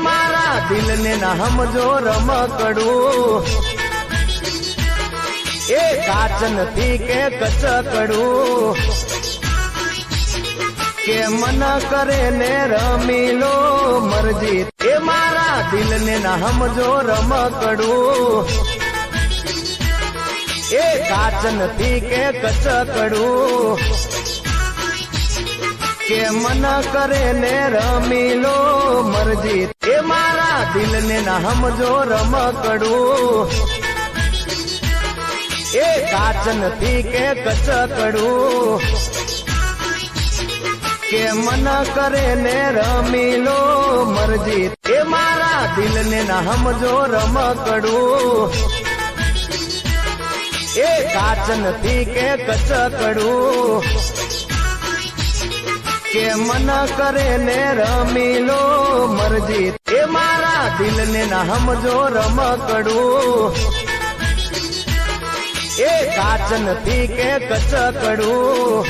मारा दिल ने ना हमजो रमकड़ू ए काचन थी के कचकड़ू के मन करे ने रमीलो मर्जी ए मारा दिल ने ना हमजो रमकड़ू ए काचन थी के कचकड़ू के मन करे ने रमीलो मर्जी ए मारा दिल ने ना हमजो रमकड़ू ए काचन थी के कचकड़ू के मन करे ने रमीलो मर्जी ए मारा दिल ने ना हमजो रमकड़ू ए काचन थी के कचकड़ू के मन करे ने रमीलो मर्जी ए मारा दिल ने ना हमजो रमकड़ू ए काचन थी के कचकड़ू।